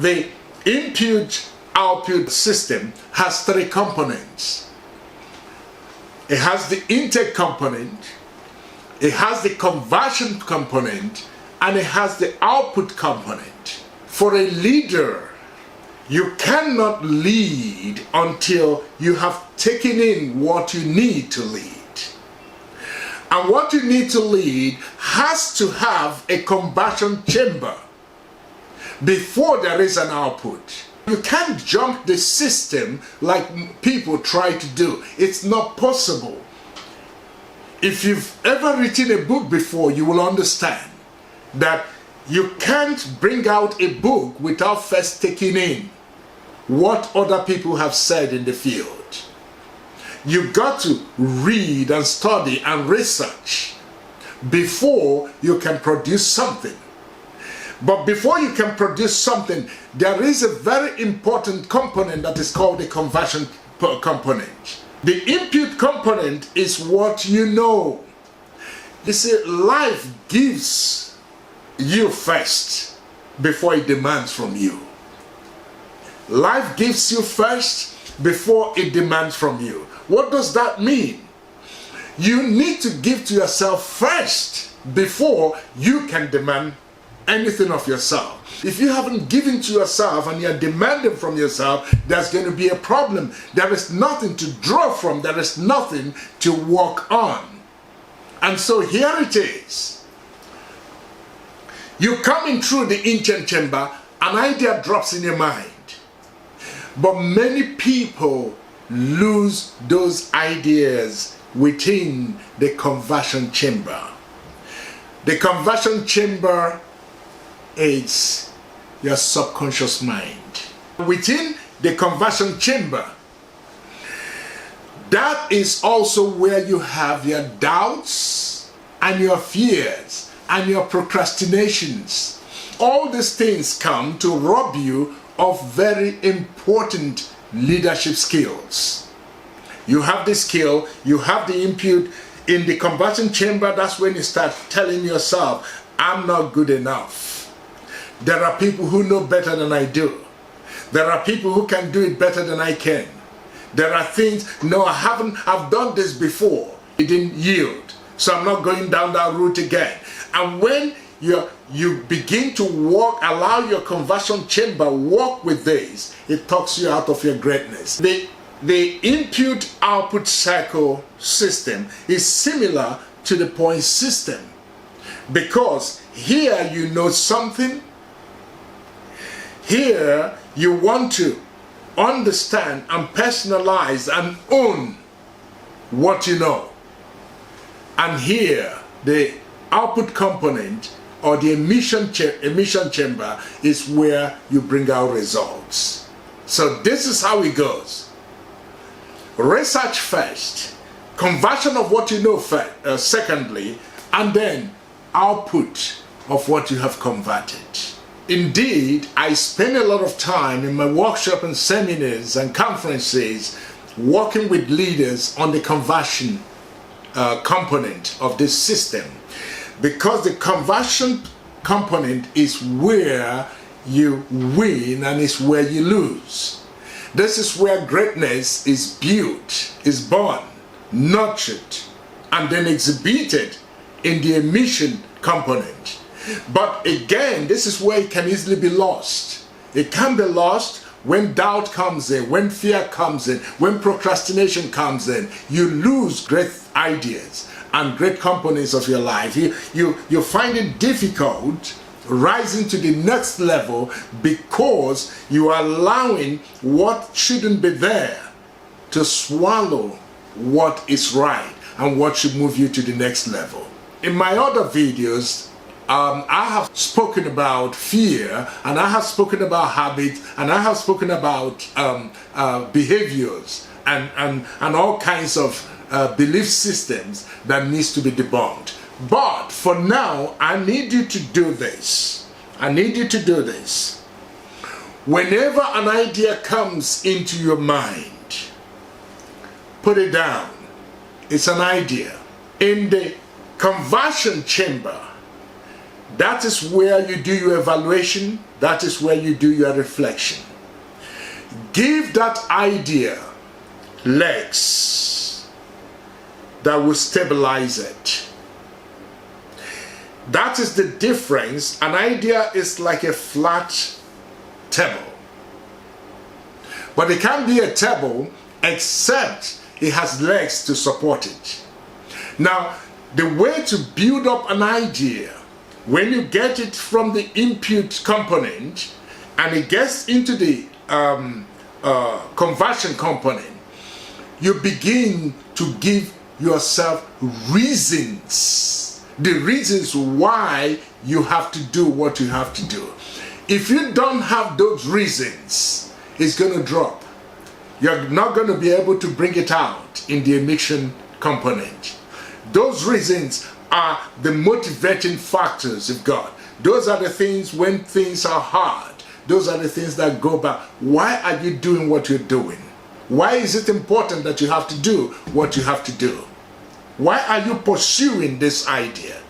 The input-output system has three components. It has the intake component, it has the conversion component, and it has the output component. For a leader, you cannot lead until you have taken in what you need to lead. And what you need to lead has to have a combustion chamber before there is an output. You can't jump the system like people try to do. It's not possible. If you've ever written a book before, you will understand that you can't bring out a book without first taking in what other people have said in the field. You've got to read and study and research before you can produce something. But before you can produce something, there is a very important component that is called the conversion component. The input component is what you know. You see, life gives you first before it demands from you. Life gives you first before it demands from you. What does that mean? You need to give to yourself first before you can demand anything of yourself. If you haven't given to yourself and you're demanding from yourself, there's going to be a problem. There is nothing to draw from. There is nothing to work on. And so here it is. You come in through the intake chamber, an idea drops in your mind. But many people lose those ideas within the conversion chamber. The conversion chamber is your subconscious mind. Within the conversion chamber, that is also where you have your doubts and your fears and your procrastinations. All these things come to rob you of very important leadership skills. You have the skill, you have the input. In the combustion chamber, that's when you start telling yourself, I'm not good enough. There are people who know better than I do. There are people who can do it better than I can. There are things, no, I've done this before. It didn't yield. So I'm not going down that route again. And when you begin to walk, allow your conversion chamber walk with this, it talks you out of your greatness. The input-output cycle system is similar to the point system, because here you know something, here you want to understand and personalize and own what you know, and here the output component or the emission chamber is where you bring out results. So this is how it goes. Research first, conversion of what you know first, secondly, and then output of what you have converted. Indeed, I spend a lot of time in my workshop and seminars and conferences working with leaders on the conversion component of this system, because the conversion component is where you win and is where you lose. This is where greatness is built, is born, nurtured, and then exhibited in the emission component. But again, this is where it can easily be lost. It can be lost when doubt comes in, when fear comes in, when procrastination comes in. You lose great ideas and great components of your life. You find it difficult rising to the next level because you are allowing what shouldn't be there to swallow what is right and what should move you to the next level. In my other videos, I have spoken about fear, and I have spoken about habits, and I have spoken about behaviors and all kinds of belief systems that needs to be debunked. But for now, I need you to do this. I need you to do this. Whenever an idea comes into your mind, put it down. It's an idea. In the conversion chamber, That is where you do your evaluation. That is where you do your reflection. Give that idea legs that will stabilize it. That is the difference. An idea is like a flat table. But it can't be a table except it has legs to support it. Now, the way to build up an idea, when you get it from the input component and it gets into the conversion component, you begin to give yourself reasons. The reasons why you have to do what you have to do. If you don't have those reasons, it's going to drop. You're not going to be able to bring it out in the emission component. Those reasons are the motivating factors of God. Those are the things when things are hard. Those are the things that go back. Why are you doing what you're doing? Why is it important that you have to do what you have to do? Why are you pursuing this idea?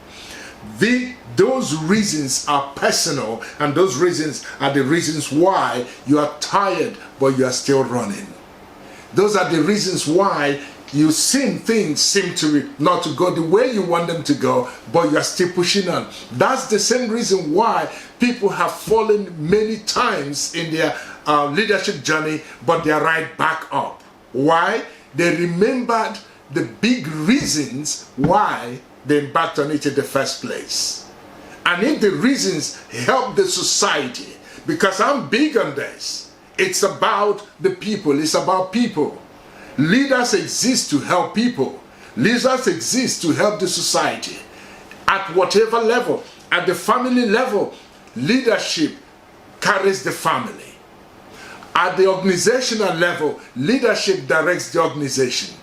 Those reasons are personal, and those reasons are the reasons why you are tired but you are still running. Those are the reasons why things seem to not to go the way you want them to go, but you are still pushing on. That's the same reason why people have fallen many times in their leadership journey, but they are right back up. Why? They remembered the big reasons why they embarked on it in the first place. And if the reasons help the society, because I'm big on this, it's about the people, it's about people. Leaders exist to help people. Leaders exist to help the society. At whatever level, at the family level, leadership carries the family. At the organizational level, leadership directs the organization.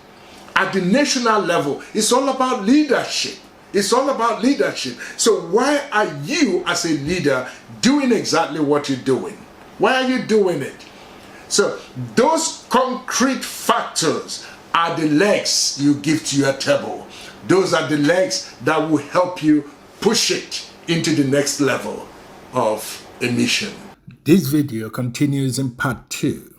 At the national level, it's all about leadership. It's all about leadership. So why are you as a leader doing exactly what you're doing? Why are you doing it? So those concrete factors are the legs you give to your table. Those are the legs that will help you push it into the next level of emission. This video continues in part 2.